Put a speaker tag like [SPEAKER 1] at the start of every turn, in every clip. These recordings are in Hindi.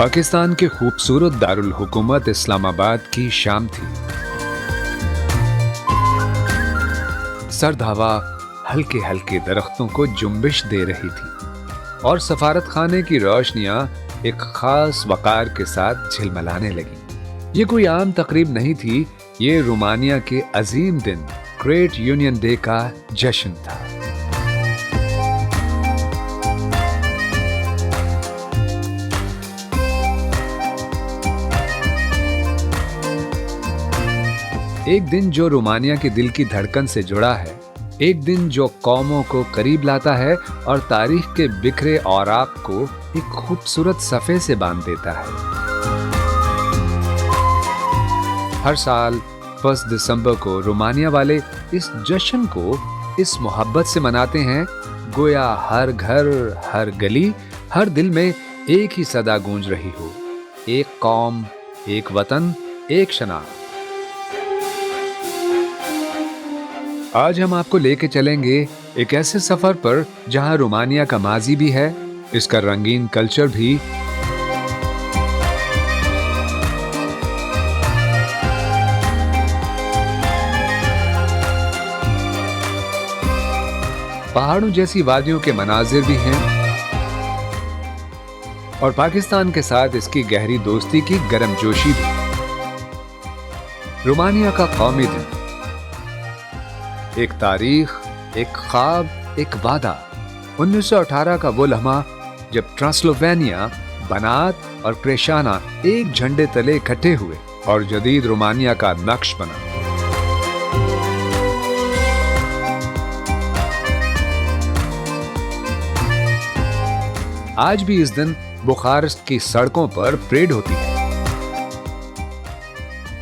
[SPEAKER 1] पाकिस्तान के खूबसूरत दारुल हुकूमत इस्लामाबाद की शाम थी। सर्द हवा हल्के हल्के दरख्तों को जुम्बिश दे रही थी और सफारत खाने की रोशनियां एक खास वकार के साथ झिलमिलाने लगी। ये कोई आम तकरीब नहीं थी, ये रोमानिया के अजीम दिन ग्रेट यूनियन डे का जश्न था। एक दिन जो रोमानिया के दिल की धड़कन से जुड़ा है, एक दिन जो कौमों को करीब लाता है और तारीख के बिखरे औराक को एक खूबसूरत सफ़े से बांध देता है। हर साल 1 दिसंबर को रोमानिया वाले इस जश्न को इस मोहब्बत से मनाते हैं, गोया हर घर, हर गली, हर दिल में एक ही सदा गूंज रही हो, एक कौम, एक वतन, एक शनाख्त। आज हम आपको लेके चलेंगे एक ऐसे सफर पर जहां रोमानिया का माजी भी है, इसका रंगीन कल्चर भी, पहाड़ों जैसी वादियों के मनाजिर भी हैं और पाकिस्तान के साथ इसकी गहरी दोस्ती की गर्मजोशी भी। रोमानिया का कौमी दिन, एक तारीख, एक ख्वाब, एक वादा। 1918 का वो लम्हा जब ट्रांसलोवेनिया, बनात और क्रेशाना एक झंडे तले इकट्ठे हुए और जदीद रोमानिया का नक्श बना। आज भी इस दिन बुखारेस्ट की सड़कों पर परेड होती है।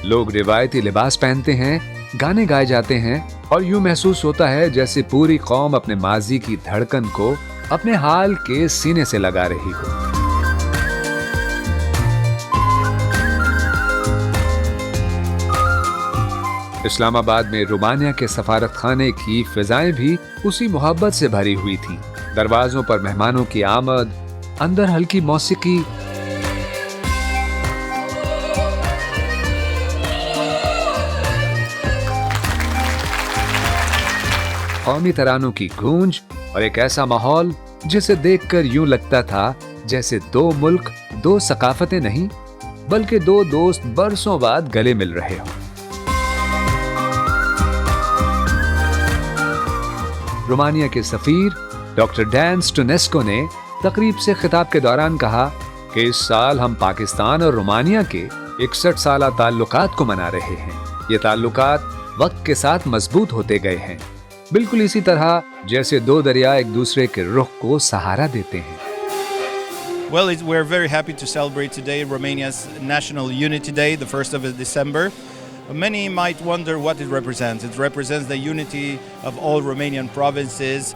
[SPEAKER 1] लोग रिवायती लिबास पहनते हैं, गाने गाए जाते हैं और यूं महसूस होता है जैसे पूरी कौम अपने माजी की धड़कन को अपने हाल के सीने से लगा रही हो। इस्लामाबाद में रोमानिया के सफारत खाने की फिजाएं भी उसी मोहब्बत से भरी हुई थी। दरवाजों पर मेहमानों की आमद, अंदर हल्की मौसीकी, कौमी तरानों की गूंज और एक ऐसा माहौल जिसे देखकर यूं लगता था जैसे दो मुल्क, दो सकाफतें नहीं बल्कि दो दोस्त बरसों बाद गले मिल रहे हों। रोमानिया के सफीर डॉक्टर डैन स्टोनेस्को ने तकरीब से खिताब के दौरान कहा कि इस साल हम पाकिस्तान और रोमानिया के 61 साला ताल्लुकात को मना रहे हैं। ये ताल्लुकात वक्त के साथ मजबूत होते गए हैं, बिल्कुल इसी तरह जैसे दो दरिया एक दूसरे के रुख को सहारा देते हैं।
[SPEAKER 2] Well, we're very happy to celebrate today Romania's National Unity Day, the 1st of December. Many might wonder what it represents. It represents the unity of all Romanian provinces.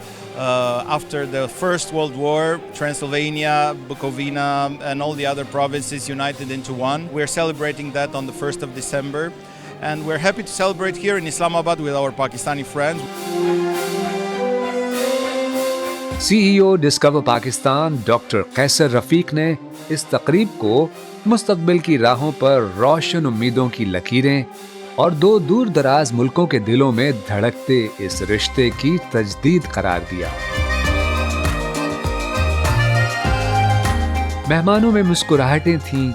[SPEAKER 2] After the First World War, Transylvania, Bukovina, and all the other provinces united into one. We're celebrating that on the 1st of December. And we're happy to celebrate here in Islamabad with our Pakistani friends.
[SPEAKER 1] CEO discover Pakistan doctor Qaiser Rafiq ने इस तकरीब को मुस्तकबिल की राहों पर रोशन उम्मीदों की लकीरें और दो दूर दराज मुल्कों के दिलों में धड़कते इस रिश्ते की तजदीद करार दिया। मेहमानों में मुस्कुराहटें थीं,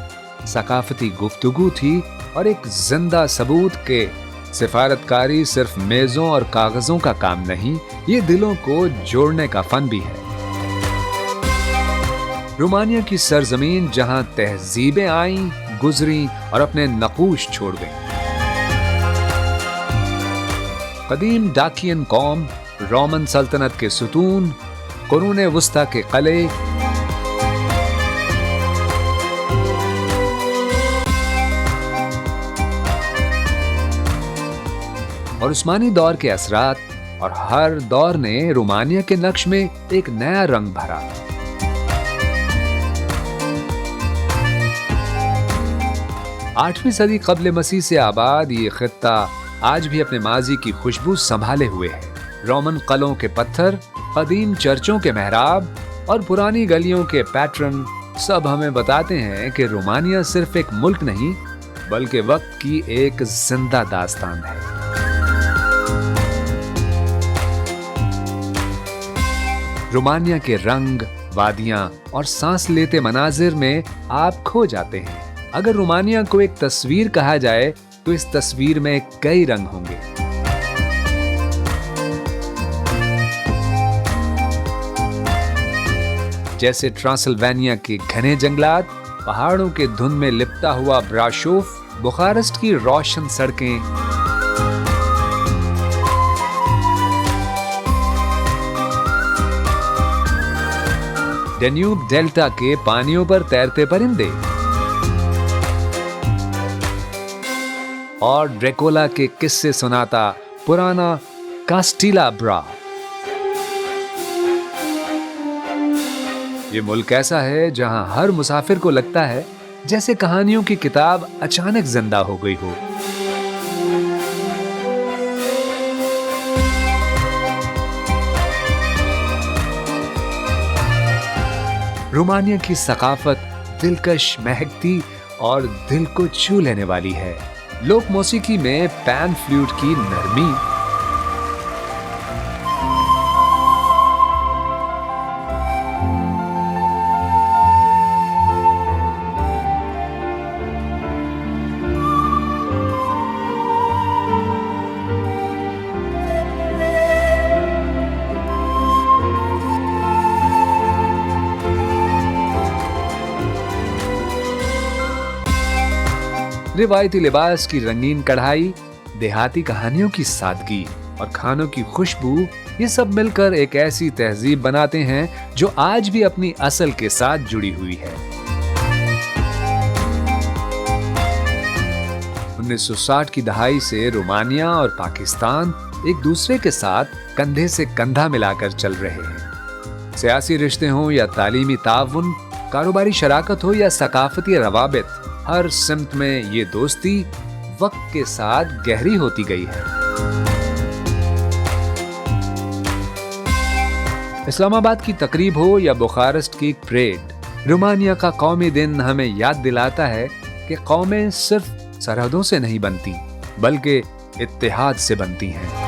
[SPEAKER 1] सकाफती गुफ्तगू थी और एक जिंदा सबूत के सिफारतकारी सिर्फ मेजों और कागजों का काम नहीं, ये दिलों को जोड़ने का फन भी है। रोमानिया की सरजमीन जहां तहजीबें आईं, गुजरी और अपने नकूश छोड़ गईं। कदीम डाकियन कौम, रोमन सल्तनत के सुतून, कुरूने वुस्ता के कले, और उस्मानी दौर के असरात, और हर दौर ने रोमानिया के नक्श में एक नया रंग भरा। आठवीं सदी कब्ल मसीह से आबाद ये खित्ता आज भी अपने माजी की खुशबू संभाले हुए है। रोमन कलों के पत्थर, कदीम चर्चों के मेहराब और पुरानी गलियों के पैटर्न सब हमें बताते हैं कि रोमानिया सिर्फ एक मुल्क नहीं बल्कि वक्त की एक जिंदा दास्तान है। रोमानिया के रंग, वादियां और सांस लेते मनाजिर में आप खो जाते हैं। अगर रोमानिया को एक तस्वीर कहा जाए तो इस तस्वीर में कई रंग होंगे। जैसे ट्रांसिल्वेनिया के घने जंगलात, पहाड़ों के धुंध में लिपटा हुआ ब्राशोफ, बुखारेस्ट की रोशन सड़कें, डेन्यूब डेल्टा के पानियों पर तैरते परिंदे और ड्रेकोला के किस्से सुनाता पुराना कास्टिला ब्रा। ये मुल्क ऐसा है जहां हर मुसाफिर को लगता है जैसे कहानियों की किताब अचानक जिंदा हो गई हो। रोमानिया की सकाफत दिलकश, महकती और दिल को छू लेने वाली है। लोक मौसीकी में पैन फ्लूट की नरमी, रिवायती लिबास की रंगीन कढ़ाई, देहाती कहानियों की सादगी और खानों की खुशबू, ये सब मिलकर एक ऐसी तहजीब बनाते हैं जो आज भी अपनी असल के साथ जुड़ी हुई है। 1960 की दहाई से रोमानिया और पाकिस्तान एक दूसरे के साथ कंधे से कंधा मिलाकर चल रहे हैं। सियासी रिश्ते हों या तालीमी ताउन, कारोबारी शराकत हो या सकाफती रवाबित, हर सिमत में ये दोस्ती वक्त के साथ गहरी होती गई है। इस्लामाबाद की तकरीब हो या बुखारेस्ट की परेड, रोमानिया का कौमी दिन हमें याद दिलाता है कि कौमें सिर्फ सरहदों से नहीं बनती बल्कि इत्तेहाद से बनती हैं।